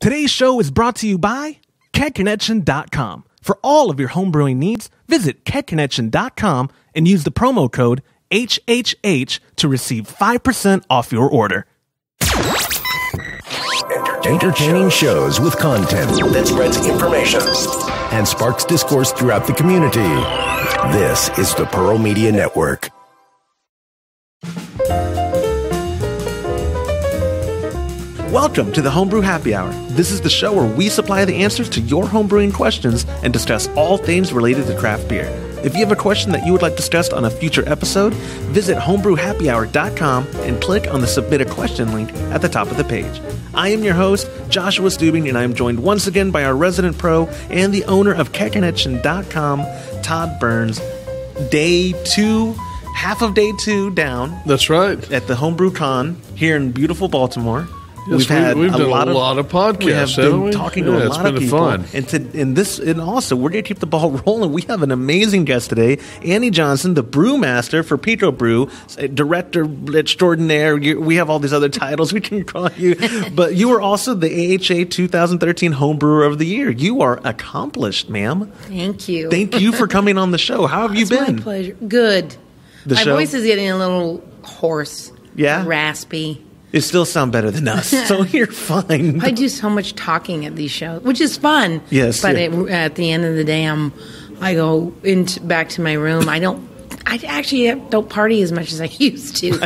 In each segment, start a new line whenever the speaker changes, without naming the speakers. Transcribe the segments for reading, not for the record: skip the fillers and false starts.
Today's show is brought to you by KegConnection.com. For all of your homebrewing needs, visit KegConnection.com and use the promo code HHH to receive 5% off your order.
Entertaining shows with content that spreads information and sparks discourse throughout the community. This is the Pearl Media Network.
Welcome to the Homebrew Happy Hour. This is the show where we supply the answers to your homebrewing questions and discuss all things related to craft beer. If you have a question that you would like discussed on a future episode, visit homebrewhappyhour.com and click on the Submit a Question link at the top of the page. I am your host, Joshua Stubing, and I am joined once again by our resident pro and the owner of KegConnection.com, Todd Burns. Half of day two down.
That's right.
At the Homebrew Con here in beautiful Baltimore.
Yes, we've done a lot of podcasts.
We have been talking to a lot of people.
Fun.
And also, we're going to keep the ball rolling. We have an amazing guest today, Annie Johnson, the brewmaster for Pico Brew, director extraordinaire. We have all these other titles we can call you. But you are also the AHA 2013 Homebrewer of the Year. You are accomplished, ma'am.
Thank you.
Thank you for coming on the show. How have you been?
My pleasure. Good. My voice is getting a little hoarse.
Yeah?
Raspy.
It still sounds better than us, so you're fine.
I do so much talking at these shows, which is fun.
Yes,
but at the end of the day, I go back to my room. I actually don't party as much as I used to.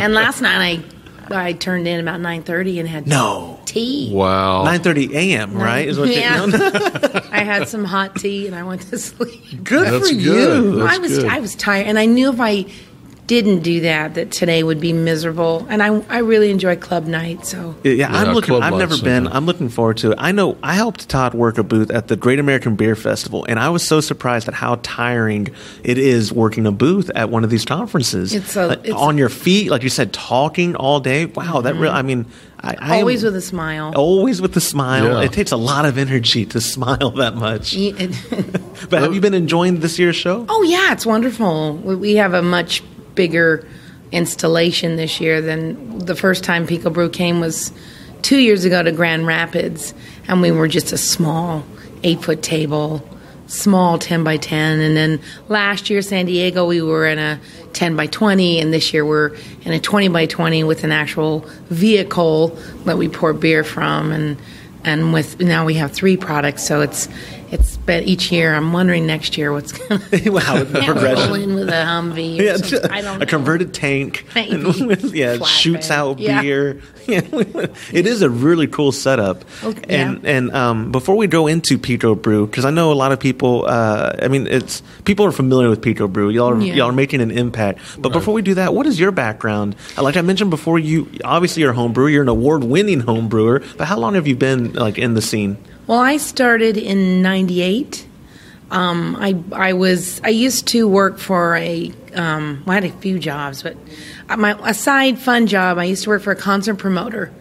And last night I turned in about 9:30 and had tea.
Wow,
9:30 a.m. Right? Is what
I had some hot tea and I went to sleep.
Good for you.
I was tired, and I knew if I didn't do that today would be miserable, and I really enjoy club night. So
I've never been. I'm looking forward to it. I know I helped Todd work a booth at the Great American Beer Festival, and I was so surprised at how tiring it is working a booth at one of these conferences. It's on your feet, like you said, talking all day. Wow, that really. I mean,
always with a smile.
Always with a smile.
Yeah.
It takes a lot of energy to smile that much. But have you been enjoying this year's show?
Oh yeah, it's wonderful. We have a much bigger installation this year than the first time Pico Brew came was 2 years ago to Grand Rapids, and we were just a small 8-foot table, small 10 by 10, and then last year San Diego we were in a 10 by 20, and this year we're in a 20 by 20 with an actual vehicle that we pour beer from, and with now we have 3 products, so it's been each year. I'm wondering next year what's going to
the progression.
roll in with a Humvee. Or something. I don't know.
A converted tank.
Maybe.
Shoots out beer. It is a really cool setup. Okay. And before we go into Pico Brew, because I know a lot of people. People are familiar with Pico Brew. Y'all are making an impact. But before we do that, what is your background? Like I mentioned before, you obviously you're a home brewer. You're an award-winning home brewer. But how long have you been in the scene?
Well, I started in '98. I used to work for I had a few jobs, but a side fun job. I used to work for a concert promoter,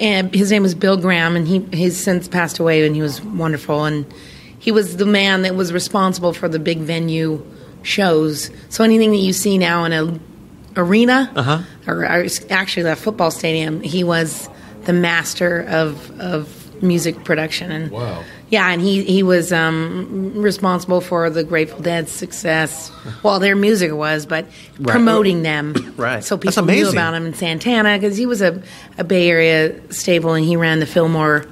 and his name was Bill Graham, and he's since passed away, and he was wonderful, and he was the man that was responsible for the big venue shows. So anything that you see now in an arena, or actually that football stadium, he was the master of music production. And
wow.
Yeah, and he was responsible for the Grateful Dead's success. Well, their music was, but promoting them.
Right.
So people knew about him in Santana, because he was a Bay Area staple, and he ran the Fillmore,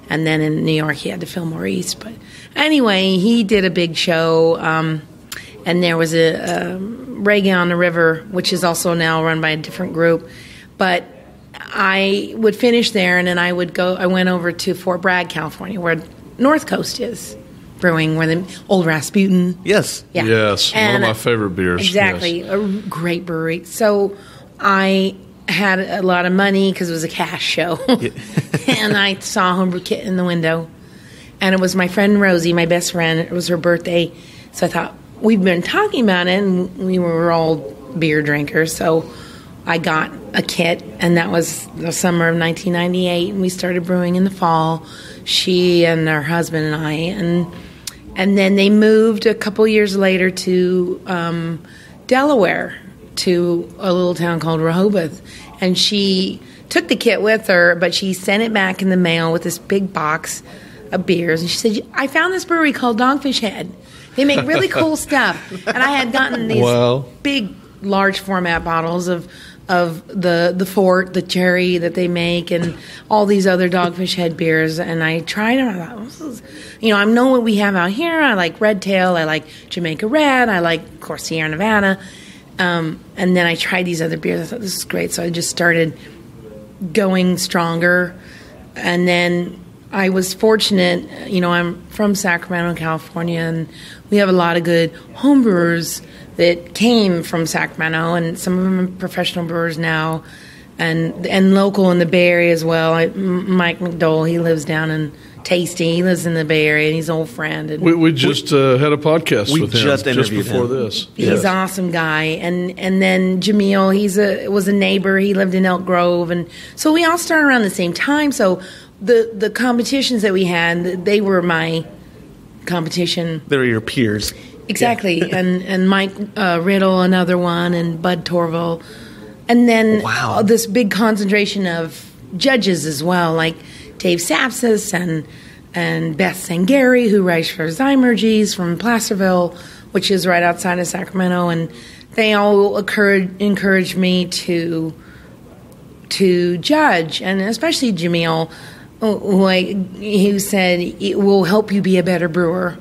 and then in New York he had the Fillmore East. But anyway, he did a big show, and there was a Reggae on the River, which is also now run by a different group. But I would finish there, and then I went over to Fort Bragg, California, where North Coast is brewing, where the old Rasputin.
Yes.
Yeah.
Yes. And one of my favorite beers.
Exactly. Yes. A great brewery. So I had a lot of money because it was a cash show. And I saw a homebrew kit in the window. And it was my friend Rosie, my best friend. It was her birthday. So I thought, we've been talking about it, and we were all beer drinkers. So I got a kit, and that was the summer of 1998, and we started brewing in the fall, she and her husband and I, and then they moved a couple years later to Delaware, to a little town called Rehoboth, and she took the kit with her, but she sent it back in the mail with this big box of beers. And she said, I found this brewery called Dogfish Head. They make really cool stuff. And I had gotten these big, large format bottles of the Fort, the cherry that they make, and all these other Dogfish Head beers. And I tried them. I thought, this is, I know what we have out here. I like Red Tail. I like Jamaica Red. I like, of course, Sierra Nevada. And then I tried these other beers. I thought, this is great. So I just started going stronger. And then I was fortunate, I'm from Sacramento, California, and we have a lot of good homebrewers that came from Sacramento, and some of them are professional brewers now, and local in the Bay Area as well. Mike McDowell, he lives down in Tasty. He lives in the Bay Area, and he's an old friend. And
we just had a podcast with him just before this.
He's an awesome guy. And then Jamil, was a neighbor. He lived in Elk Grove, and so we all started around the same time. So the competitions that we had, they were my competition.
They were your peers.
Exactly. Yeah. and Mike Riddle, another one, and Bud Torville. And then this big concentration of judges as well, like Dave Sapsis and Beth Sangari, who writes for Zymerges from Placerville, which is right outside of Sacramento. And they all encouraged me to judge, and especially Jamil, who said, it will help you be a better brewer.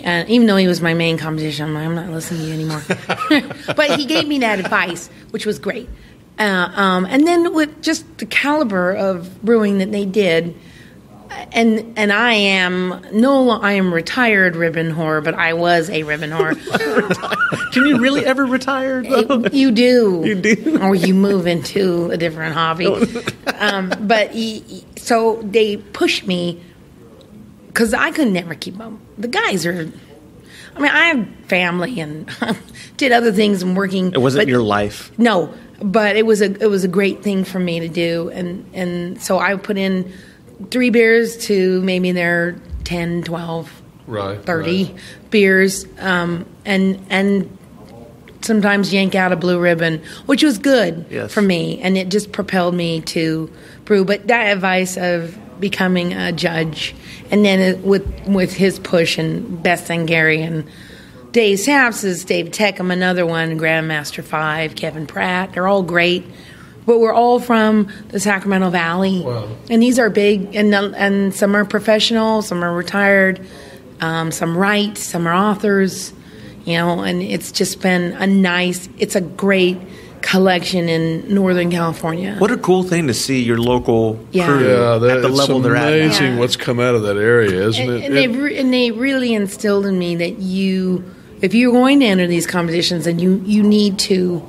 And even though he was my main competition, I'm not listening to you anymore. But he gave me that advice, which was great. And then with just the caliber of brewing that they did, and I am retired ribbon whore, but I was a ribbon whore.
Can you really ever retire?
You do.
You do?
Or you move into a different hobby. So they pushed me, because I could never keep up. The guys I have family and did other things and working.
It wasn't your life.
No, but it was a great thing for me to do. And so I put in 3 beers to maybe their 10, 12, 30 beers, and sometimes yank out a blue ribbon, which was good for me. And it just propelled me to brew. But that advice of becoming a judge, and then with his push, and Beth Sangari and Dave Sapsis, Dave Teckham, another one, Grandmaster 5, Kevin Pratt, they're all great, but we're all from the Sacramento Valley. Wow. And these are big, and some are professional, some are retired, some write, some are authors, and it's just been it's a great collection in Northern California.
What a cool thing to see your local crew at the level they're at.
It's amazing what's come out of that area, isn't it?
And they really instilled in me that if you're going to enter these competitions, then you need to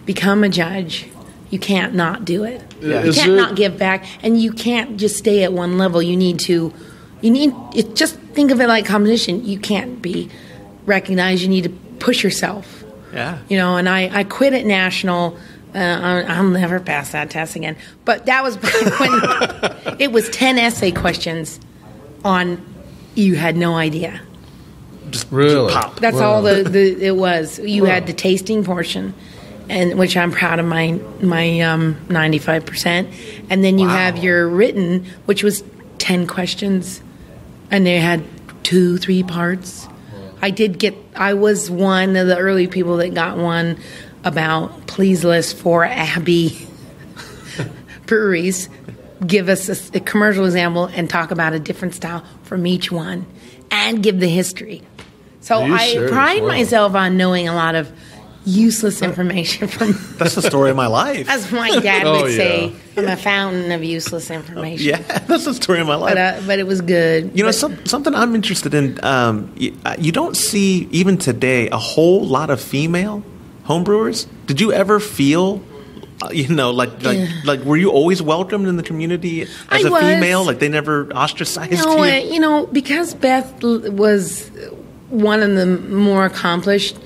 become a judge. You can't not do it. Yeah. You can't not give back, and you can't just stay at one level. Just think of it like competition. You can't be recognized. You need to push yourself.
Yeah.
And I quit at National. I'll never pass that test again. But that was back when it was 10 essay questions on, you had no idea.
Just really pop.
That's all it was. You had the tasting portion, and which I'm proud of my 95%. And then you have your written, which was 10 questions, and they had 2-3 parts. I was one of the early people that got one about, please list 4 Abbey breweries, give us a commercial example, and talk about a different style from each one, and give the history. So I pride myself on knowing a lot of useless information from...
That's the story of my life.
As my dad would say, I'm a fountain of useless information.
Yeah, that's the story of my life.
But it was good.
Something I'm interested in, you don't see, even today, a whole lot of female homebrewers. Did you ever feel, like were you always welcomed in the community as a female? Like they never ostracized you?
Because Beth was one of the more accomplished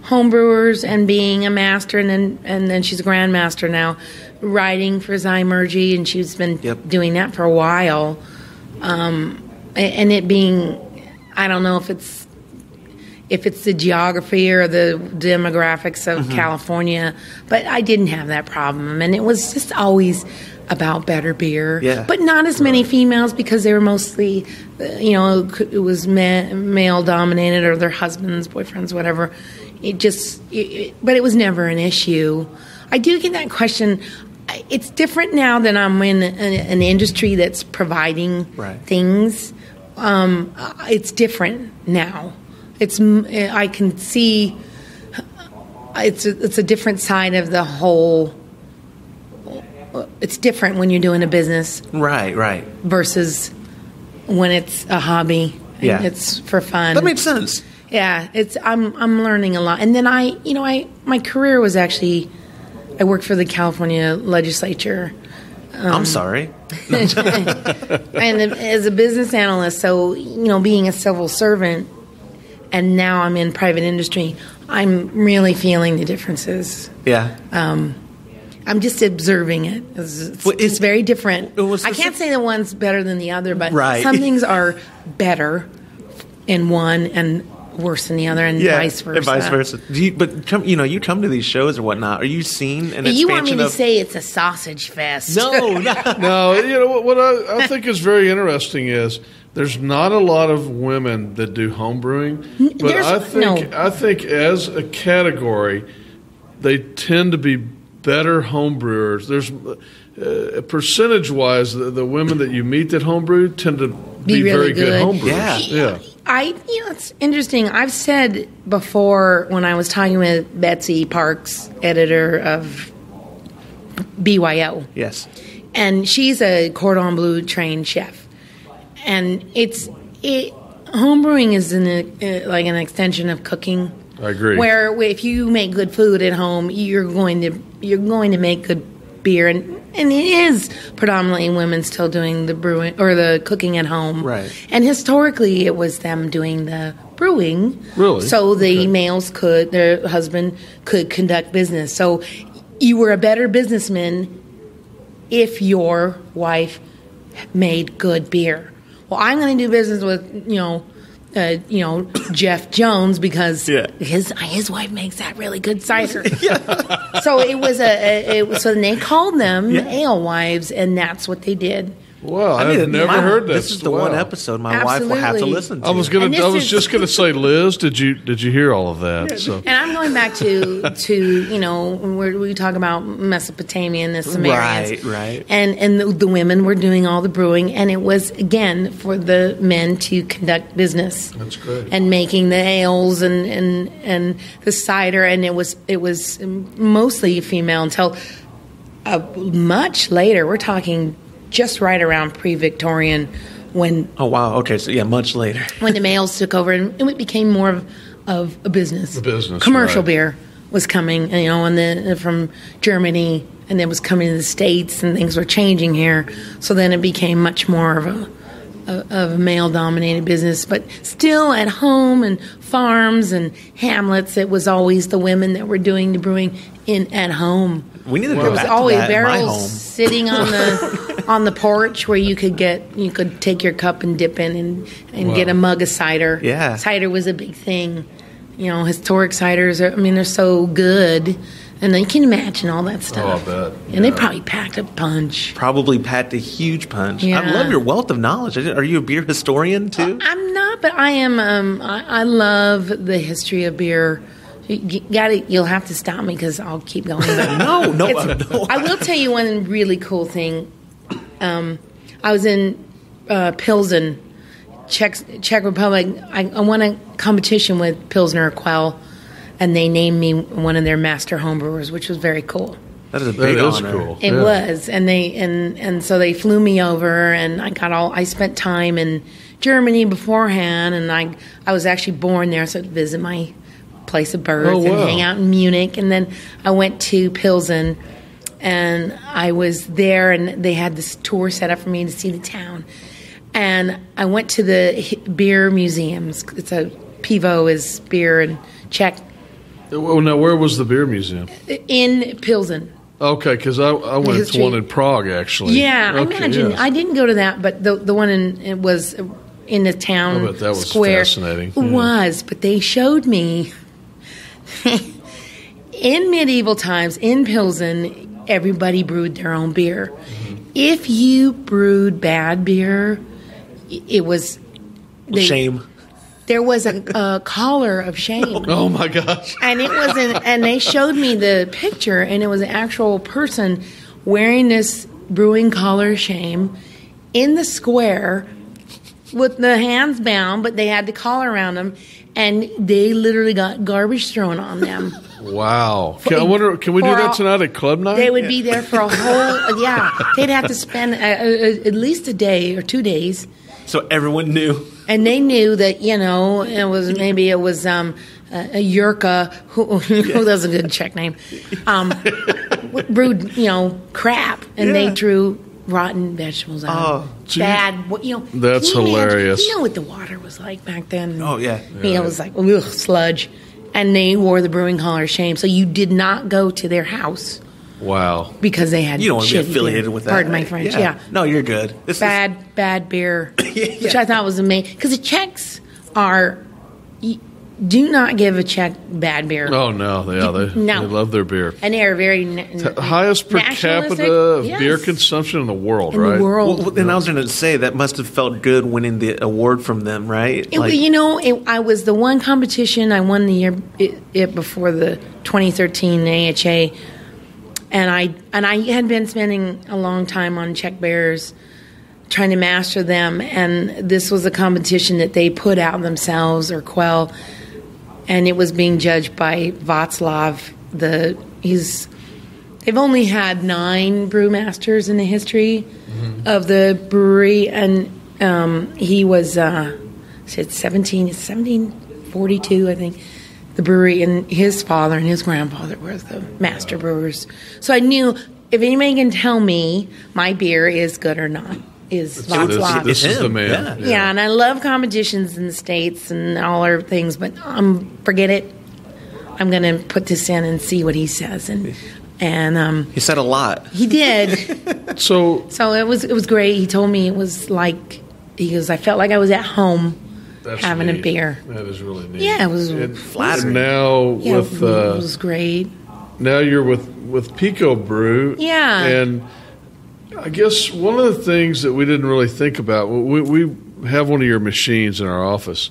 homebrewers, and being a master, and then she's a grandmaster now, writing for Zymerges, and she's been doing that for a while. And it being, I don't know if it's the geography or the demographics of California, but I didn't have that problem, and it was just always about better beer.
Yeah.
But not as many females because they were mostly, it was male dominated or their husbands, boyfriends, whatever. But it was never an issue. I do get that question. It's different now that I'm in an industry that's providing things. It's different now. I can see it's a different side of the whole. It's different when you're doing a business,
right,
versus when it's a hobby. And it's for fun.
That makes sense.
Yeah, I'm learning a lot, and then my career was actually I worked for the California legislature.
I'm sorry.
And as a business analyst, so being a civil servant, and now I'm in private industry, I'm really feeling the differences.
Yeah.
I'm just observing it. It's very different. I can't say that one's better than the other, but some things are better in one and worse than the other, and vice versa.
And vice versa. You come to these shows or whatnot. Are you seeing an expansion
You want me to say it's a sausage fest?
No.
No. What I think is very interesting is there's not a lot of women that do home brewing, but I think as a category, they tend to be better home brewers. There's percentage-wise, the women that you meet that homebrew tend to be
really
very good home brewers.
Yeah.
It's interesting. I've said before when I was talking with Betsy Parks, editor of BYO.
Yes.
And she's a cordon bleu trained chef. And homebrewing is like an extension of cooking.
I agree.
Where if you make good food at home, you're going to make good beer, and it is predominantly women still doing the brewing or the cooking at home.
Right.
And historically, it was them doing the brewing.
Really?
So the males their husband could conduct business. So you were a better businessman if your wife made good beer. Well, I'm going to do business with Jeff Jones because his wife makes that really good cider. So so they called them alewives, and that's what they did.
Wow, I've never heard that.
This is the one episode my wife will have to listen to.
I was just going to say, Liz, did you hear all of that?
Yeah. So. And I'm going back to where we talk about Mesopotamia and the Sumerians,
right,
and the women were doing all the brewing, and it was again for the men to conduct business.
That's great.
And making the ales and the cider, and it was mostly female until much later. We're talking. Just right around pre-Victorian when... Oh,
wow. Okay, so much later.
When the males took over, and it became more of a business.
A business,
commercial beer was coming, from Germany, and it was coming to the States, and things were changing here. So then it became much more of a male-dominated business. But still at home and farms and hamlets, it was always the women that were doing the brewing at home.
We need to go
There was
back
always
to that
barrels sitting on the porch where you could take your cup and dip in and get a mug of cider.
Yeah,
cider was a big thing. Historic ciders. They're so good, and you can imagine all that stuff.
Oh, I bet.
And they probably packed a punch.
Probably packed a huge punch.
Yeah.
I love your wealth of knowledge. Are you a beer historian too?
I'm not, but I am. I love the history of beer. You'll have to stop me because I'll keep going.
No.
I will tell you one really cool thing. I was in Pilsen, Czech Republic. I won a competition with Pilsner Quell, and they named me one of their master homebrewers, which was very cool.
That is a big honor.
Cool.
It was, and and so they flew me over, and I spent time in Germany beforehand, and I was actually born there, so I'd visit my place of birth and hang out in Munich, and then I went to Pilsen, and I was there, and they had this tour set up for me to see the town, and I went to the beer museums. It's Pivo is beer in Czech.
Well, now where was the beer museum?
In Pilsen.
Okay, because I went to one in Prague actually.
Yeah, okay, I imagine. Yes. I didn't go to that, but the one it was in the town
I bet that was
square.
Fascinating.
It was, but they showed me in medieval times in Pilsen, everybody brewed their own beer. If you brewed bad beer, it was
shame.
There was a collar of shame.
Oh my gosh!
And it wasn't. And they showed me the picture, and it was an actual person wearing this brewing collar of shame in the square with the hands bound, but they had the collar around them, and they literally got garbage thrown on them.
Wow! Can we do that tonight at club night?
They would be there for a whole. They'd have to spend at least a day or 2 days.
So everyone knew.
And they knew that, it was a Yurka, who that's a good Czech name, brewed, crap, and they threw rotten vegetables out.
Oh,
bad,
That's hilarious.
You know what the water was like back then?
Oh, yeah.
It was like, sludge. And they wore the brewing collar of shame, so you did not go to their house.
Wow.
Because they had
You don't want to be affiliated
beer.
with that.
Pardon my French, yeah.
No, you're good.
Bad beer, which I thought was amazing. Because the Czechs do not give a Czech bad beer.
Oh, no. They love their beer.
And they are very...
highest per capita of beer consumption in the world,
in
right?
The world.
Well, and I was going to say, that must have felt good winning the award from them, right?
I was the one competition I won the year before the 2013 AHA. And I had been spending a long time on Czech beers, trying to master them. And this was a competition that they put out themselves, or Quell, and it was being judged by Václav. They've only had 9 brewmasters in the history of the brewery, and he was 1742, I think. The brewery, and his father and his grandfather were the master brewers. So I knew, if anybody can tell me my beer is good or not, is Václav.
This is the man.
Yeah, and I love competitions in the States and all our things, but forget it. I'm going to put this in and see what he says. And
he said a lot.
He did.
So
it was great. He told me it was like, he goes, I felt like I was at home. Having
neat.
A beer.
That is really neat.
Yeah, it was
flattering. Now
it was great.
Now you're with Pico Brew.
Yeah.
And I guess one of the things that we didn't really think about, we have one of your machines in our office,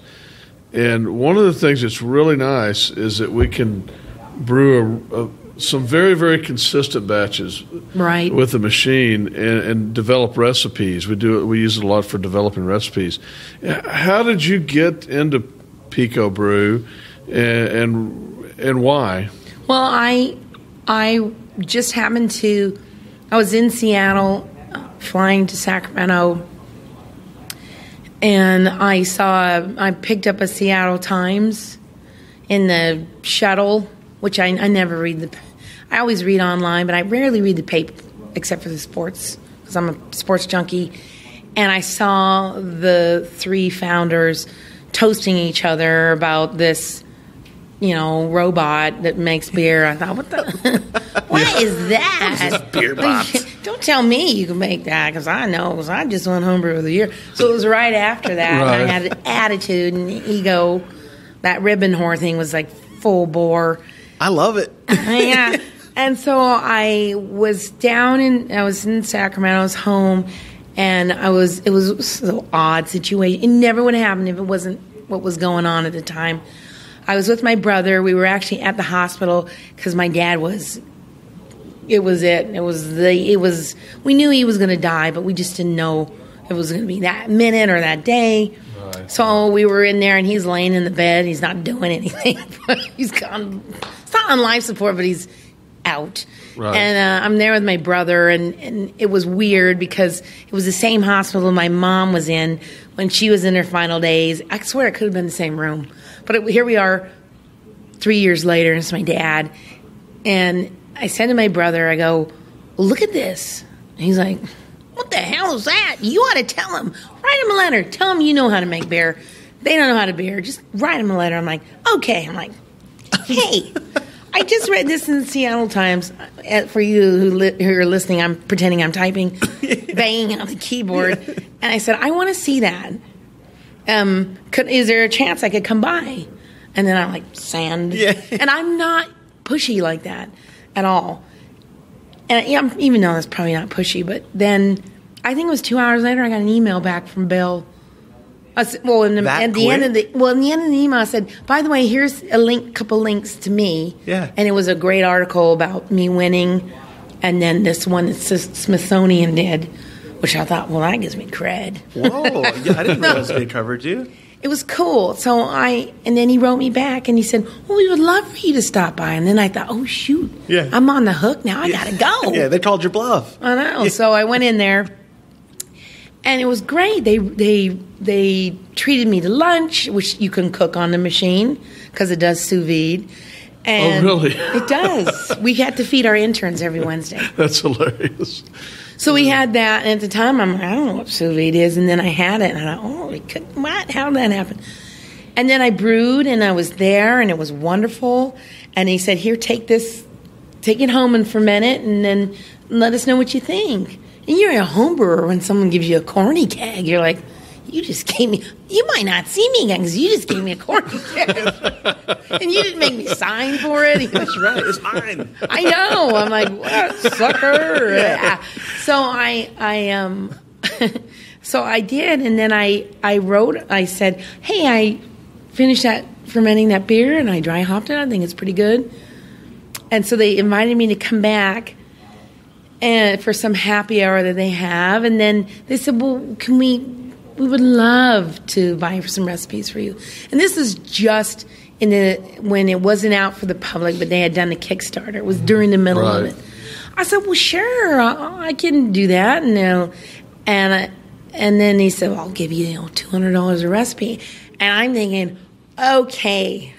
and one of the things that's really nice is that we can brew some very, very consistent batches with the machine and develop recipes. We use it a lot for developing recipes. How did you get into Pico Brew, and why?
Well, I just happened to, I was in Seattle, flying to Sacramento, and I picked up a Seattle Times in the shuttle, which I never read I always read online, but I rarely read the paper except for the sports, because I'm a sports junkie. And I saw the 3 founders toasting each other about this, robot that makes beer. I thought, what is that?
This beer box.
Don't tell me you can make that, because I know, because I just won Homebrew of the Year. So it was right after that. Right. And I had an attitude and ego. That ribbon whore thing was like full bore.
I love it.
Yeah. And so I was I was in Sacramento, I was home, and it was an odd situation. It never would have happened if it wasn't what was going on at the time. I was with my brother. We were actually at the hospital because my dad we knew he was going to die, but we just didn't know if it was going to be that minute or that day. Right. So we were in there, and he's laying in the bed. He's not doing anything. He's gone. It's not on life support, but he's out. Right. And I'm there with my brother, and it was weird because it was the same hospital my mom was in when she was in her final days. I swear it could have been the same room. But here we are 3 years later, and it's my dad. And I said to my brother, I go, well, look at this. And he's like, what the hell is that? You ought to tell him. Write him a letter. Tell him you know how to make beer. They don't know how to beer. Just write him a letter. I'm like, okay. I'm like, hey, I just read this in the Seattle Times. For you who are listening, I'm pretending I'm typing, banging on the keyboard. Yeah. And I said, I want to see that. Is there a chance I could come by? And then I'm like, sand. Yeah. And I'm not pushy like that at all. And even though that's probably not pushy, but then I think it was 2 hours later, I got an email back from Bill. At the end of the email, I said, by the way, here's a couple links to me.
Yeah.
And it was a great article about me winning. And then this one that Smithsonian did, which I thought, well, that gives me cred.
Whoa. Yeah, I didn't realize they covered you.
It was cool. And then he wrote me back and he said, well, we would love for you to stop by. And then I thought, oh, shoot.
Yeah.
I'm on the hook now. I got to go.
Yeah, they called your bluff.
I know. Yeah. So I went in there. And it was great. They treated me to lunch, which you can cook on the machine because it does sous vide. And
oh, really?
It does. We had to feed our interns every Wednesday.
That's hilarious.
So we had that. And at the time, I'm like, I don't know what sous vide is. And then I had it. And I thought, oh, what? How did that happen? And then I brewed, and I was there, and it was wonderful. And he said, here, take it home and ferment it, and then let us know what you think. And you're a home brewer when someone gives you a corny keg. You're like, you might not see me again because you just gave me a corny keg. And you didn't make me sign for it.
That's right. It's mine.
I know. I'm like, what, sucker? Yeah. So so I did. And then I said, hey, I finished fermenting that beer and I dry hopped it. I think it's pretty good. And so they invited me to come back and for some happy hour that they have. And then they said, well, we would love to buy some recipes for you. And this is just when it wasn't out for the public, but they had done the Kickstarter. It was during the middle of it. I said, well, sure, I can do that. And then he said, well, I'll give you, $200 a recipe. And I'm thinking, okay,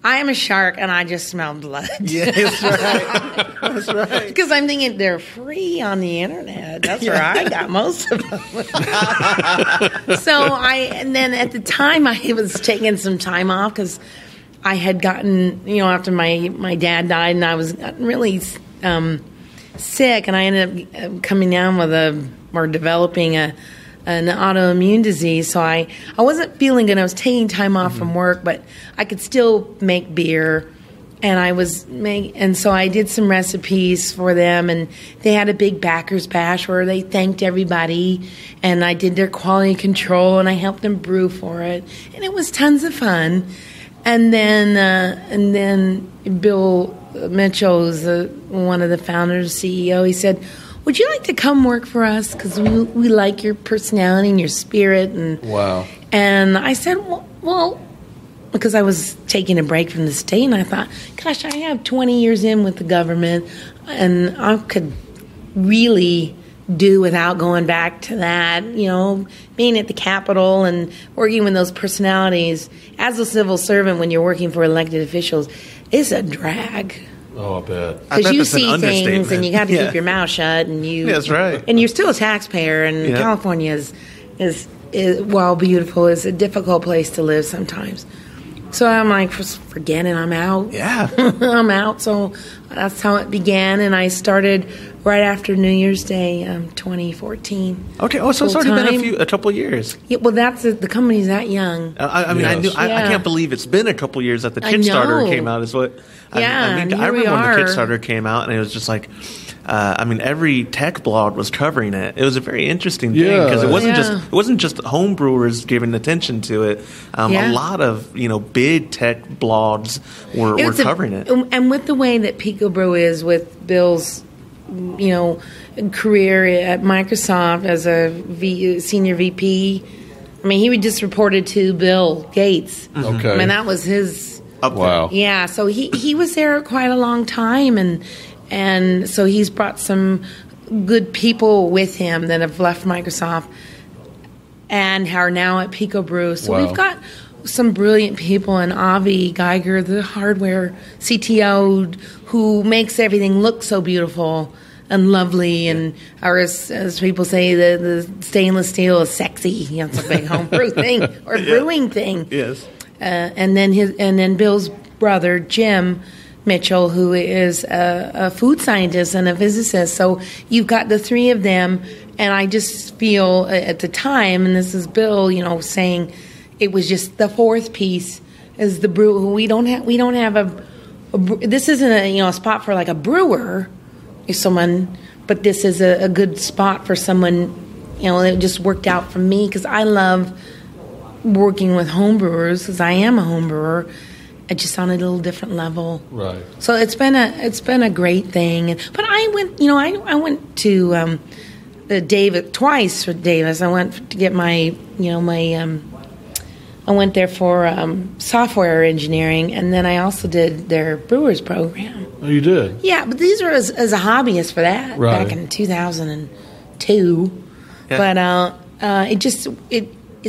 I am a shark, and I just smell blood.
Yeah, that's right. That's right.
Because I'm thinking they're free on the internet. That's where I got most of them. And then at the time, I was taking some time off because I had gotten, after my dad died, and I was really sick, and I ended up coming down with developing an autoimmune disease, so I wasn't feeling good. I was taking time off from work, but I could still make beer, and so I did some recipes for them, and they had a big backers bash where they thanked everybody, and I did their quality control, and I helped them brew for it, and it was tons of fun. And then Bill Mitchell, who's one of the founders, CEO, he said, would you like to come work for us? Because we like your personality and your spirit. And
wow.
And I said, well, because I was taking a break from the state, and I thought, gosh, I have 20 years in with the government, and I could really do without going back to that, being at the Capitol and working with those personalities. As a civil servant, when you're working for elected officials, it's a drag.
Oh, I bet.
Because you see things and you got to keep your mouth shut, and
that's right.
And you're still a taxpayer. And California is while beautiful, is a difficult place to live sometimes. So I'm like, forget it, I'm out.
Yeah,
I'm out. So that's how it began, and I started right after New Year's Day, 2014.
Okay. Oh, so it's already been a couple of years.
Yeah. Well, the company's that young.
I can't believe it's been a couple of years that the Kickstarter came out. Is what. I remember when the Kickstarter came out, and it was just like, every tech blog was covering it. It was a very interesting thing because it wasn't just home brewers giving attention to it. A lot of big tech blogs were covering it.
And with the way that Pico Brew is, with Bill's career at Microsoft as a senior VP, he would just reported to Bill Gates.
Okay,
that was his.
Wow.
Yeah, so he was there quite a long time, and so he's brought some good people with him that have left Microsoft and are now at Pico Brew. So we've got some brilliant people, and Avi Geiger, the hardware CTO, who makes everything look so beautiful and lovely, and or as people say, the stainless steel is sexy. It's a big homebrew thing or brewing thing.
Yes.
And then Bill's brother Jim Mitchell, who is a food scientist and a physicist. So you've got the three of them, and I just feel at the time, and this is Bill, saying it was just the fourth piece is the brew. We don't have a this isn't a spot for like a brewer. but this is a good spot for someone, it just worked out for me because I love working with homebrewers because I am a homebrewer. Just on a little different level,
right?
So it's been a great thing. But I went, I went to Davis twice for Davis. I went to get my, I went there for software engineering, and then I also did their brewers program.
Oh, you did?
Yeah, but these were as a hobbyist for that back in 2002. Yeah. But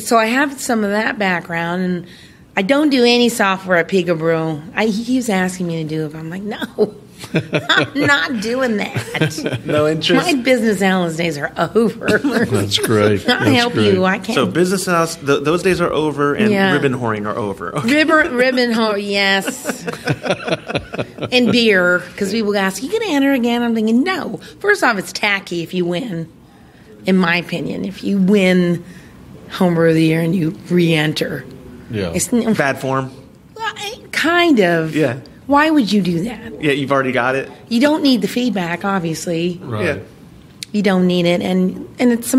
so I have some of that background and. I don't do any software at Pico Brew. He keeps asking me to do it. I'm like, no, I'm not doing that.
No interest.
My business analyst days are over.
That's great.
I'll help you. I can't.
So business analyst, those days are over, and ribbon whoring are over. Okay.
Ribbon whoring, yes. And beer, because people ask, you going to enter again? I'm thinking, no. First off, it's tacky if you win, in my opinion. If you win Homebrew of the Year and you re-enter.
Yeah.
It's
bad form?
Kind of.
Yeah.
Why would you do that?
Yeah, you've already got it.
You don't need the feedback, obviously.
Right.
Yeah.
You don't need it, and it's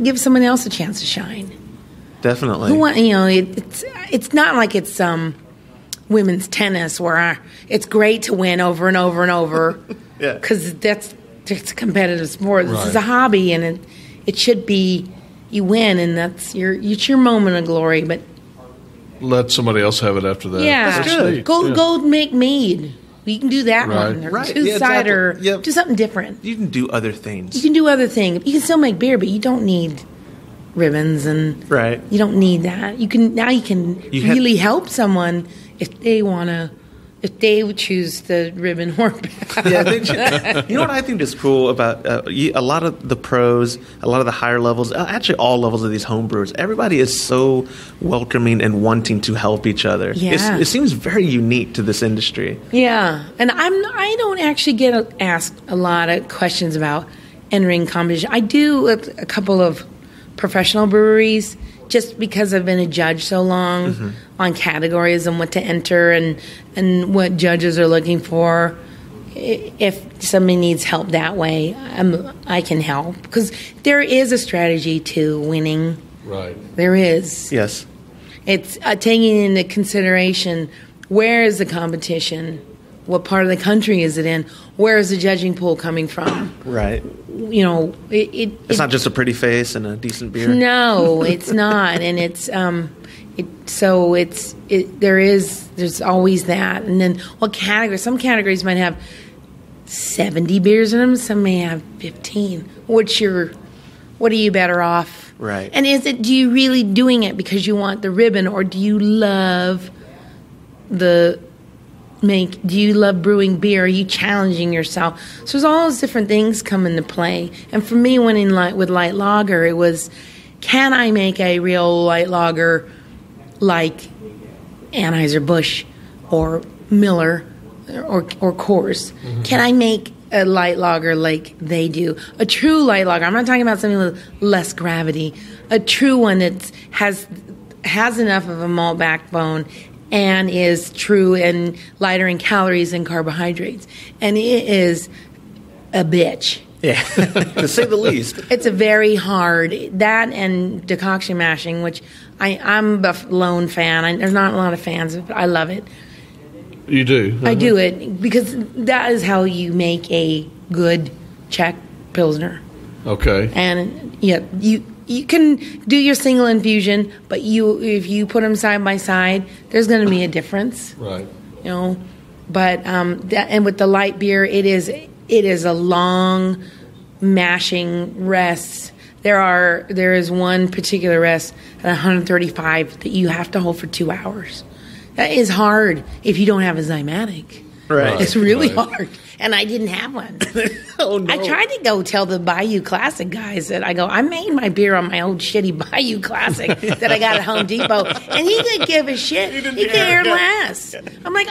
give someone else a chance to shine.
Definitely.
It's not like it's women's tennis where it's great to win over and over and over.
Yeah.
Because it's a competitive sport. This is a hobby, and it should be you win, and it's your moment of glory, but.
Let somebody else have it after that.
Yeah,
that's good.
Go make mead. You can do that one. Or two-cider.
Exactly. Yep.
Do something different.
You can do other things.
You can do other things. You can still make beer, but you don't need ribbons and you don't need that. You can really help someone if they would choose the ribbon or
yeah, you know what I think is cool about a lot of the pros, a lot of the higher levels, actually all levels of these homebrewers, everybody is so welcoming and wanting to help each other.
Yeah.
It seems very unique to this industry.
Yeah, and I don't actually get asked a lot of questions about entering competition. I do a couple of professional breweries, just because I've been a judge so long on categories and what to enter and what judges are looking for. If somebody needs help that way, I can help. Because there is a strategy to winning.
Right.
There is.
Yes.
It's taking into consideration where is the competition, what part of the country is it in, where is the judging pool coming from.
Right.
It's
not just a pretty face and a decent beer.
No, it's not, and there's always that. And then what category? Some categories might have 70 beers in them. Some may have 15. What are you better off?
Right.
And do you really doing it because you want the ribbon, or do you love do you love brewing beer? Are you challenging yourself? So there's all those different things come into play. And for me, with light lager, it was, can I make a real light lager like Anheuser-Busch or Miller or Coors? Mm-hmm. Can I make a light lager like they do? A true light lager. I'm not talking about something with less gravity. A true one that has enough of a malt backbone and is true and lighter in calories and carbohydrates. And it is a bitch.
Yeah, to say the least.
It's a very hard, that and decoction mashing, which I'm a lone fan. There's not a lot of fans, but I love it.
You do?
I do it because that is how you make a good Czech Pilsner.
Okay.
And yeah, you can do your single infusion, but if you put them side by side, there's going to be a difference.
Right.
But and with the light beer, it is a long mashing rest. There is one particular rest at 135 that you have to hold for 2 hours. That is hard if you don't have a zymatic.
Right.
It's really hard. And I didn't have one.
Oh, no.
I tried to go tell the Bayou Classic guys that I made my beer on my old shitty Bayou Classic that I got at Home Depot. And he didn't give a shit. He cared less. I'm like,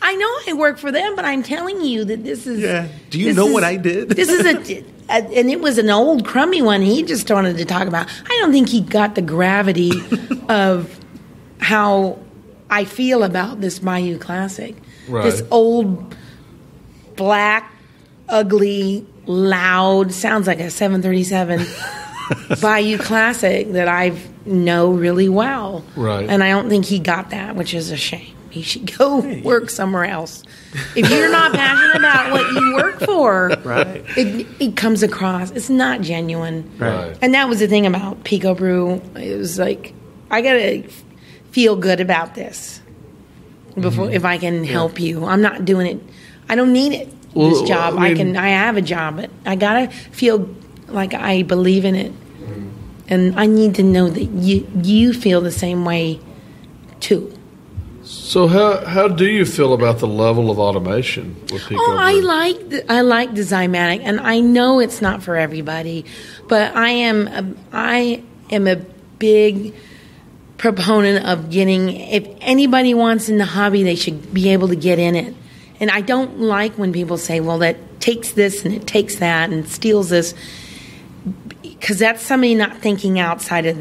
I know I work for them, but I'm telling you that this is...
Yeah. Do you know what I did?
This is and it was an old crummy one he just wanted to talk about. I don't think he got the gravity of how I feel about this Bayou Classic.
Right.
This old black ugly, loud, sounds like a 737 Bayou Classic that I know really well.
Right.
And I don't think he got that, which is a shame. He should go work somewhere else. If you're not passionate about what you work for,
right.
it comes across. It's not genuine.
Right.
And that was the thing about Pico Brew. It was like, I got to feel good about this before if I can help you. I'm not doing it. I don't need it. This job. I have a job, but I got to feel like I believe in it. And I need to know that you feel the same way too.
So how do you feel about the level of automation with Pico Brew?
I like Desigmatic, and I know it's not for everybody, but I am a big proponent of getting. If anybody wants in the hobby, they should be able to get in it. And I don't like when people say, "Well, that takes this and it takes that and steals this," because that's somebody not thinking outside of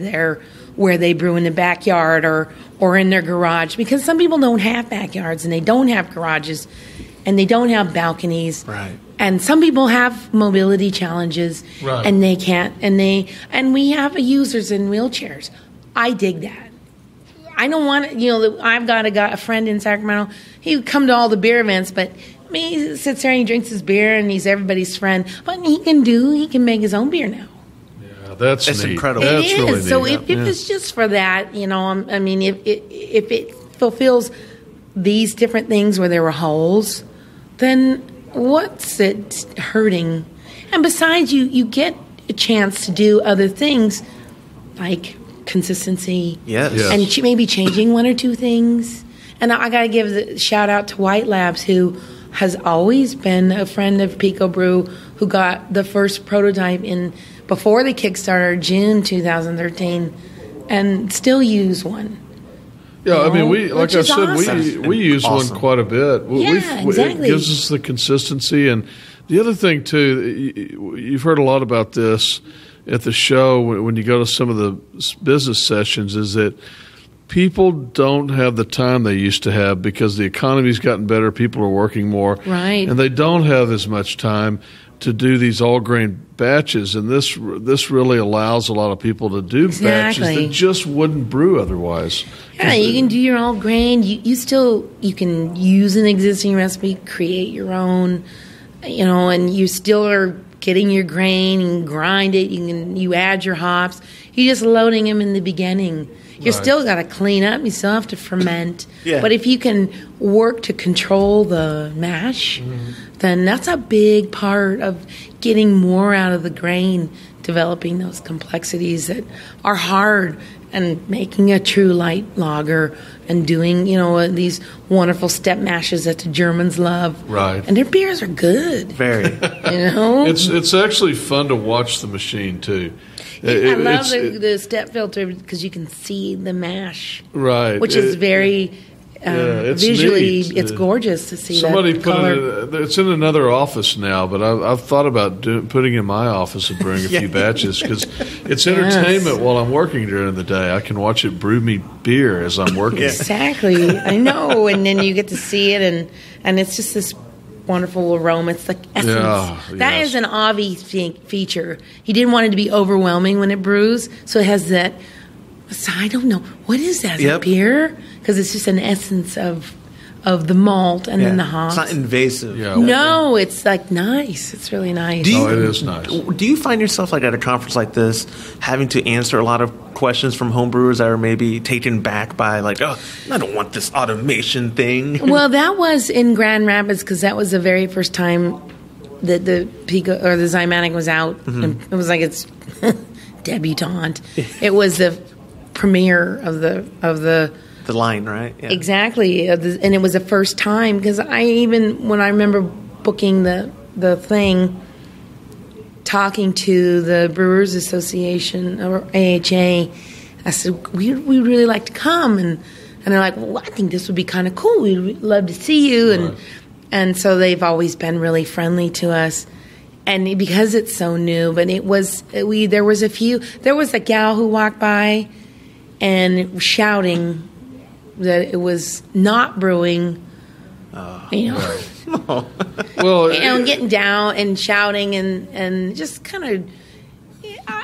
where they brew in the backyard or in their garage, because some people don't have backyards and they don't have garages and they don't have balconies.
Right.
And some people have mobility challenges and they can't, and we have users in wheelchairs. I dig that. I don't want to, I've got a friend in Sacramento. He would come to all the beer events, but he sits there and he drinks his beer and he's everybody's friend. But he can make his own beer now.
That's
neat. Incredible.
That's
it is.
Really
so
neat.
if it's just for that, if it fulfills these different things where there were holes, then what's it hurting? And besides, you get a chance to do other things like consistency.
Yes.
And maybe changing one or two things. And I got to give the shout out to White Labs, who has always been a friend of Pico Brew, who got the first prototype before the Kickstarter, June 2013, and still use one.
Yeah, we like I said,
awesome.
we use one quite a bit.
Exactly.
It gives us the consistency, and the other thing too, you've heard a lot about this at the show when you go to some of the business sessions, is that people don't have the time they used to have because the economy's gotten better, people are working more,
right,
and they don't have as much time to do these all grain batches, and this really allows a lot of people to do batches that just wouldn't brew otherwise.
Yeah, you can do your all grain. You can use an existing recipe, create your own, and you still are getting your grain and grind it. You add your hops. You're just loading them in the beginning. You still got to clean up. You still have to ferment.
Yeah.
But if you can work to control the mash, then that's a big part of getting more out of the grain, developing those complexities that are hard, and making a true light lager and doing, these wonderful step mashes that the Germans love.
Right.
And their beers are good.
Very.
It's actually fun to watch the machine, too.
I love the step filter because you can see the mash,
right?
Which is very visually,
neat.
It's gorgeous to see.
Somebody
that
put
color.
It's in another office now, but I've thought about putting it in my office and brewing a few batches because it's entertainment while I'm working during the day. I can watch it brew me beer as I'm working.
Exactly, I know, and then you get to see it, and it's just this wonderful aroma. It's like essence. That is an Avi feature. He didn't want it to be overwhelming when it brews, so it has that. So I don't know what is that. Is it beer? Because it's just an essence of the malt and then the hops.
It's not invasive.
Yeah.
No, it's like nice. It's really nice.
It is nice.
Do you find yourself like at a conference like this having to answer a lot of questions from homebrewers that are maybe taken back by like, oh, I don't want this automation thing?
Well, that was in Grand Rapids because that was the very first time that the Pico or the Zymatic was out. And it was like its debutante. It was the premiere of the
line, right? Yeah.
Exactly, and it was the first time because when I remember booking the thing, talking to the Brewers Association or AHA, I said we'd really like to come, and they're like, well, I think this would be kind of cool. We'd love to see you, and so they've always been really friendly to us. And because it's so new, but there was a gal who walked by and shouting that it was not brewing you know.
Well,
Getting down and shouting and just kind of,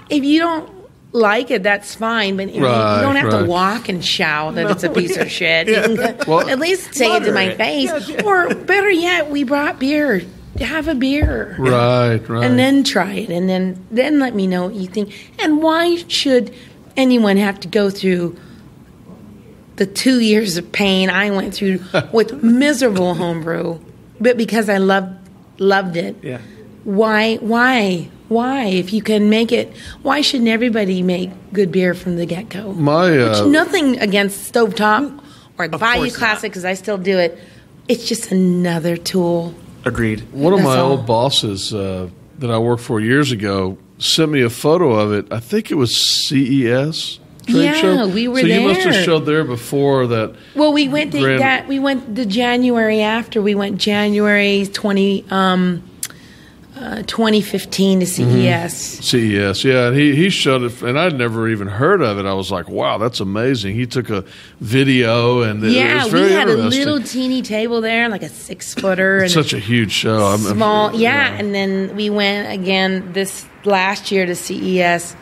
if you don't like it, that's fine, but you don't have to walk and shout that it's a piece of shit. You can at least say it to my face. Or better yet, we brought beer. Have a beer.
Right.
And then try it, and then let me know what you think. And why should anyone have to go through the 2 years of pain I went through with miserable homebrew, but because I loved it?
Yeah.
Why? If you can make it, why shouldn't everybody make good beer from the get-go? Which, nothing against Stovetop or the Bayou Classic, because I still do it. It's just another tool.
Agreed.
One of my old bosses that I worked for years ago sent me a photo of it. I think it was CES trade show.
Yeah, we were
so
there.
So you must have showed there before that.
Well, we went we went the January after. We went January 2015 to CES.
CES, yeah. And he showed it, and I'd never even heard of it. I was like, wow, that's amazing. He took a video, and it was very
we had a
interesting.
little teeny table there, like a 6-footer.
It's such a huge show.
Small, and then we went again this last year to CES,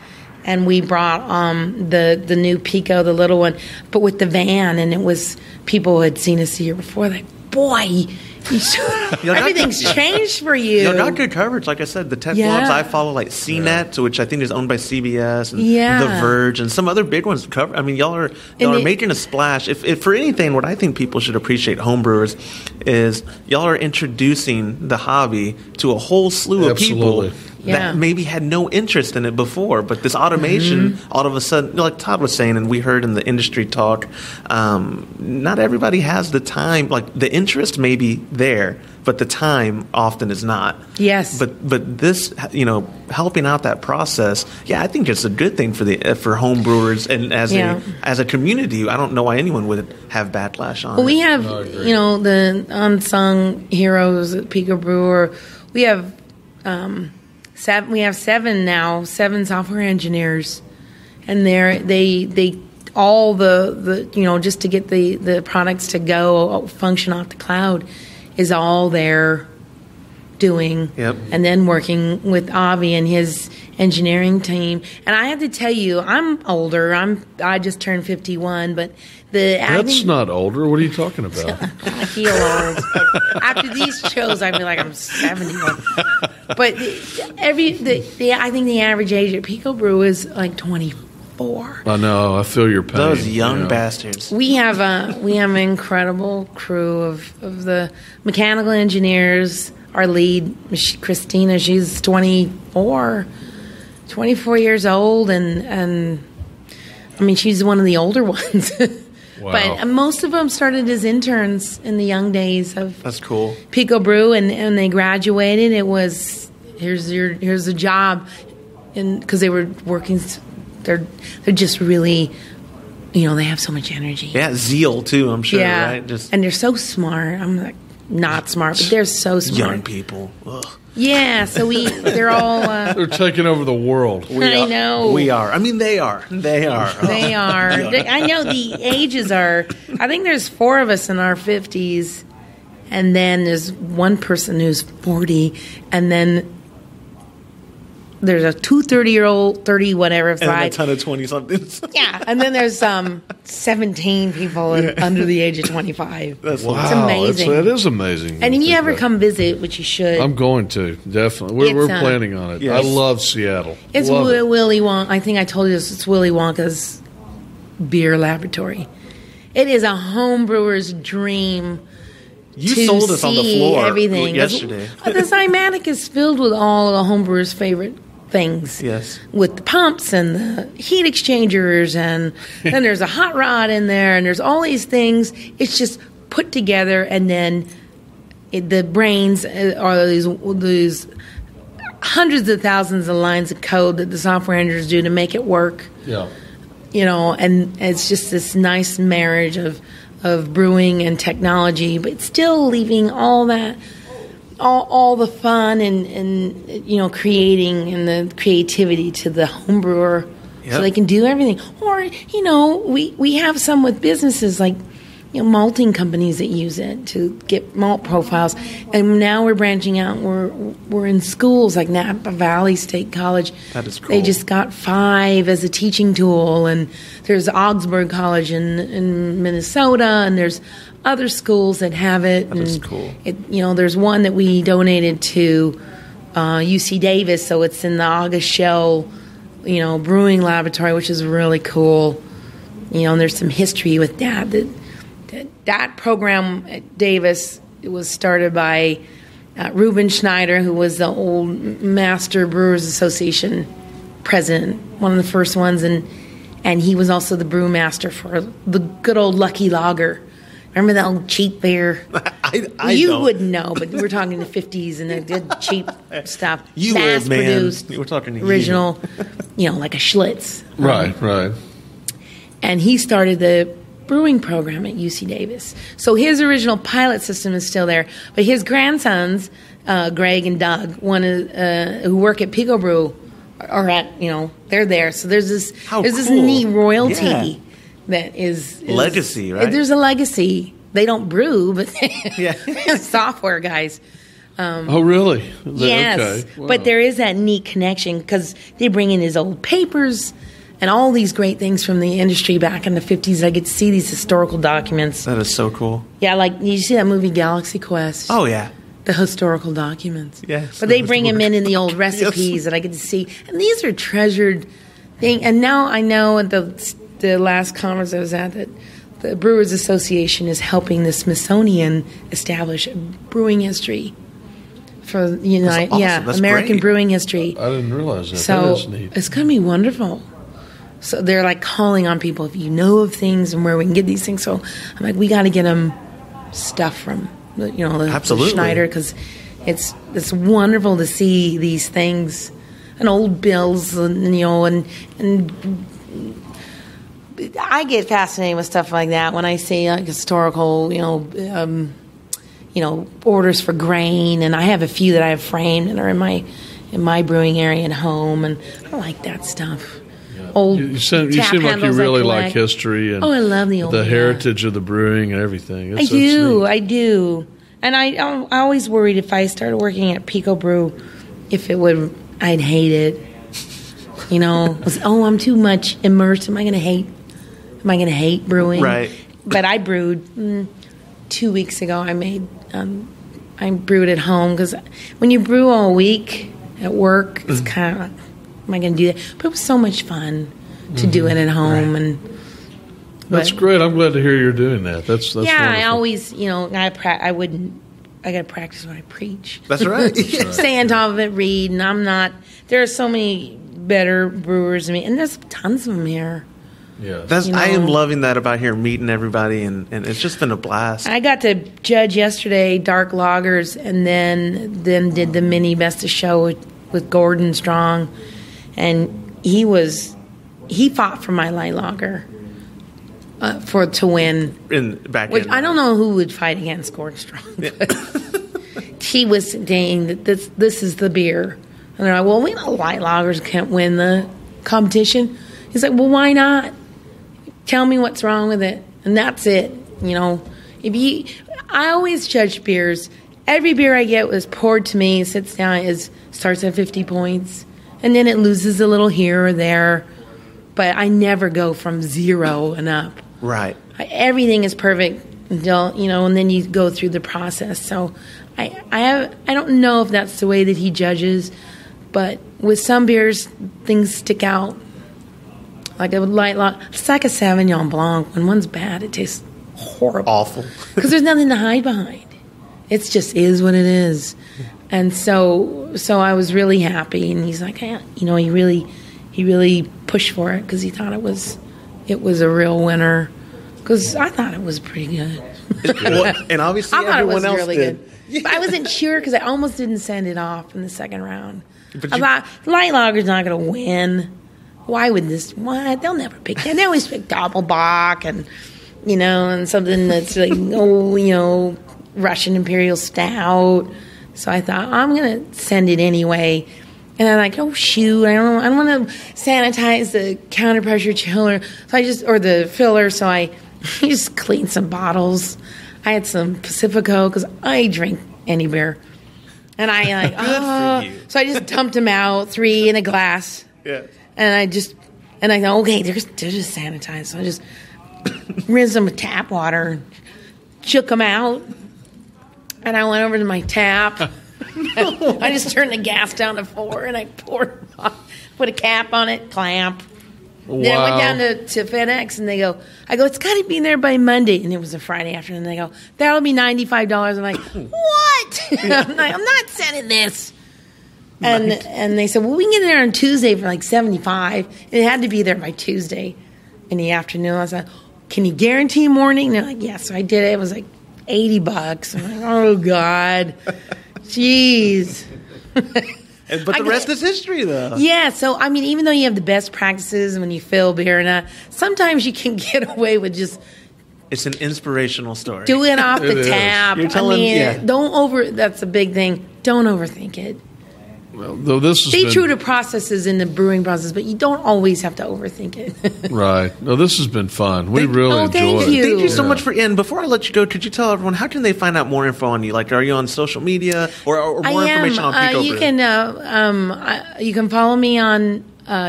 and we brought the new Pico, the little one, but with the van, and it was people who had seen us the year before, like, boy, everything's changed for you.
Y'all got good coverage. Like I said, the tech blogs I follow, like CNET, which I think is owned by CBS, and The Verge, and some other big ones. I mean, y'all are making a splash. If for anything, what I think people should appreciate homebrewers is y'all are introducing the hobby to a whole slew of people that maybe had no interest in it before. But this automation, all of a sudden, like Todd was saying, and we heard in the industry talk, not everybody has the time. Like, the interest may be there, but the time often is not.
Yes.
But this, helping out that process, I think it's a good thing for home brewers and as a community. I don't know why anyone would have backlash on it.
We have, the unsung heroes at Pico Brew. We have seven software engineers, and they all the just to get the products to go function off the cloud is all they're doing.
Yep.
And then working with Avi and his engineering team. And I have to tell you, I'm older. I just turned 51, but
that's not older. What are you talking about?
I feel old. After these shows, I feel like I'm 71. But I think the average age at Pico Brew is like 24.
I know. I feel your pain.
Those young bastards.
We have an incredible crew of the mechanical engineers. Our lead, Christina, she's 24 years old, and I mean, she's one of the older ones.
Wow.
But most of them started as interns in the young days of
That's cool.
Pico Brew, and they graduated. It was here's a job, and because they were working, they're just really, they have so much energy.
Yeah, zeal too. I'm sure. Right?
And they're so smart. I'm like not smart, but they're so smart.
Young people. Ugh.
Yeah, so they're all.
They're taking over the world.
I know.
We are. I mean, they are. They are.
They are. I know the ages are. I think there's 4 of us in our 50s, and then there's one person who's 40, and then there's a 30-year-old, 30 whatever,
and a ton of 20-somethings.
Yeah, and then there's 17 people under the age of 25.
That's
wow,
it's amazing.
That is amazing.
And if you ever come visit, which you should,
I'm going to definitely. We're planning on it. Yes. I love Seattle.
It's Willy Wonka. I think I told you this. It's Willy Wonka's beer laboratory. It is a home brewer's dream.
You sold us on the floor
everything.
yesterday.
The Zymatic is filled with all the home brewers' favorite things.
Yes.
With the pumps and the heat exchangers, and then there's a hot rod in there, and there's all these things. It's just put together, and then the brains are these hundreds of thousands of lines of code that the software engineers do to make it work.
Yeah.
And it's just this nice marriage of brewing and technology, but still leaving all that, all the fun and creating and the creativity to the home brewer, so they can do everything. Or we have some with businesses like malting companies that use it to get malt profiles. And now we're branching out. We're in schools like Napa Valley State College.
That is cool.
They just got 5 as a teaching tool. And there's Augsburg College in Minnesota, and there's other schools that have it.
That is cool.
There's one that we donated to UC Davis, so it's in the August Shell, brewing laboratory, which is really cool. And there's some history with that. That program at Davis, it was started by Reuben Schneider, who was the old Master Brewers Association president, one of the first ones, and he was also the brewmaster for the good old Lucky Lager. Remember that old cheap beer? You wouldn't know, but we're talking the 50s and the good cheap stuff.
You old man. We're talking to
original, like a Schlitz.
Right.
And he started the brewing program at UC Davis. So his original pilot system is still there, but his grandsons, Greg and Doug, who work at Pico Brew, are they're there. So there's this neat royalty that is
legacy, right?
There's a legacy. They don't brew, but they're software guys.
Oh, really?
Yes,
okay. Wow.
But there is that neat connection because they bring in his old papers and all these great things from the industry back in the 50s. I get to see these historical documents.
That is so cool.
Yeah, like, you see that movie Galaxy Quest?
Oh, yeah.
The historical documents.
Yes.
But they bring them in the old recipes that I get to see. And these are treasured things. And now I know at the last conference I was at that the Brewers Association is helping the Smithsonian establish a brewing history for
That's
American
great.
brewing history.
I didn't realize that.
So
that is neat.
It's going to be wonderful. So they're like calling on people if you know of things and where we can get these things. So I'm like, we got to get them stuff from the Schneider, because it's wonderful to see these things and old bills and I get fascinated with stuff like that when I see like historical orders for grain, and I have a few that I have framed and are in my brewing area at home, and I like that stuff. Old
you seem like you really like history and
I love the
heritage of the brewing and everything.
I do. And I always worried if I started working at Pico Brew, I'd hate it. I'm too much immersed. Am I going to hate brewing?
Right.
But I brewed 2 weeks ago. I brewed at home because when you brew all week at work, it's kind of, am I going to do that? But it was so much fun to do it at home. Right.
That's great. I'm glad to hear you're doing that. That's
yeah.
Wonderful.
I always, I got to practice when I preach.
That's right.
Stay on top of it, read, and there are so many better brewers than me, and there's tons of them here.
Yeah,
I am loving that about here, meeting everybody, and it's just been a blast.
I got to judge yesterday dark lagers, and then did the mini best of show with Gordon Strong, and he fought for my light lager to win. I don't know who would fight against Gordon Strong. But he was saying that this is the beer, and they're like, well, we know light lagers can't win the competition. He's like, well, why not? Tell me what's wrong with it, and that's it. I always judge beers. Every beer I get was poured to me, sits down, starts at 50 points, and then it loses a little here or there. But I never go from 0 and up.
Right.
Everything is perfect until and then you go through the process. So I don't know if that's the way that he judges, but with some beers, things stick out. Like a light lager, it's like a Sauvignon Blanc. When one's bad, it tastes horrible.
Awful.
Because there's nothing to hide behind. It just is what it is. And so I was really happy. And he's like, he really pushed for it because he thought it was a real winner. Because I thought it was pretty good.
And obviously
I thought
everyone
it was
else
really
did.
good. Yeah. But I wasn't sure because I almost didn't send it off in the second round. I thought light lager's not going to win. Why would this? What? They'll never pick that. They always pick Doppelbock and something that's like Russian Imperial Stout. So I thought I'm gonna send it anyway. And I'm like, oh shoot, I don't want to sanitize the counter pressure chiller. So or the filler. So I I just cleaned some bottles. I had some Pacifico because I drink any beer. And I so I just dumped them out, 3 in a glass.
Yeah.
And I thought, okay, they're just sanitized. So I just rinsed them with tap water, shook them out, and I went over to my tap. I just turned the gas down to 4, and I poured them on, put a cap on it, clamp.
Wow.
Then I went down to FedEx, and I go, it's got to be there by Monday. And it was a Friday afternoon. And they go, that'll be $95. I'm like, what? I'm like, I'm not sending this. And they said, well, we can get it there on Tuesday for like $75. And it had to be there by Tuesday in the afternoon. I was like, can you guarantee morning? And they're like, yeah. So I did it. It was like $80. I'm like, oh, God. Jeez.
But the rest is history, though.
Yeah, so, I mean, even though you have the best practices when you fill beer, and sometimes you can get away with just...
It's an inspirational story.
Do it off the tap.
You're telling,
that's a big thing. Don't overthink it.
Well, though this
Stay true to processes in the brewing process, but you don't always have to overthink it.
Right. No, this has been fun. We really enjoyed it.
Thank you.
Thank you so much for. And before I let you go, could you tell everyone how can they find out more info on you? Like, are you on social media or more information on Pico Brew?
You can follow me on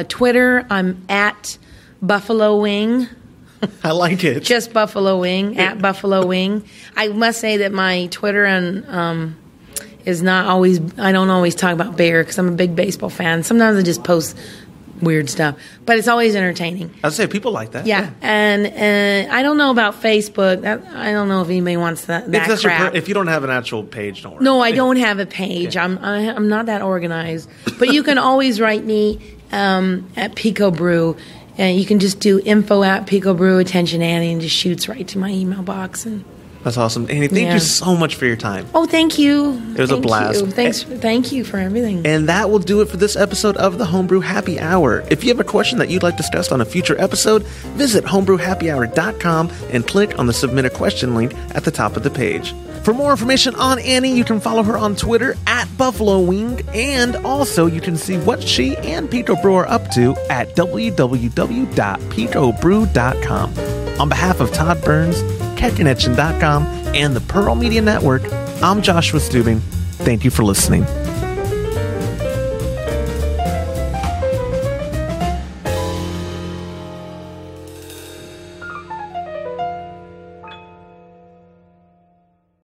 Twitter. I'm at Buffalo Wing.
I like it.
Just Buffalo Wing, at Buffalo Wing. I must say that my Twitter is not always, I don't always talk about beer because I'm a big baseball fan. Sometimes I just post weird stuff, but it's always entertaining.
I'd say people like that.
Yeah. And I don't know about Facebook. I don't know if anybody wants that crap.
If you don't have an actual page, don't worry.
No, I don't have a page. Okay. I'm not that organized. But you can always write me at Pico Brew. And you can just do info at Pico Brew, attention Annie, and just shoots right to my email box. And
that's awesome. Annie, thank you so much for your time.
Oh, thank you.
It was a blast.
Thank you for everything.
And that will do it for this episode of the Homebrew Happy Hour. If you have a question that you'd like discussed on a future episode, visit homebrewhappyhour.com and click on the Submit a Question link at the top of the page. For more information on Annie, you can follow her on Twitter at Buffalo Wing, and also you can see what she and Pico Brew are up to at www.picobrew.com. On behalf of Todd Burns, KetConnection.com, and the Pearl Media Network, I'm Joshua Stubing. Thank you for listening.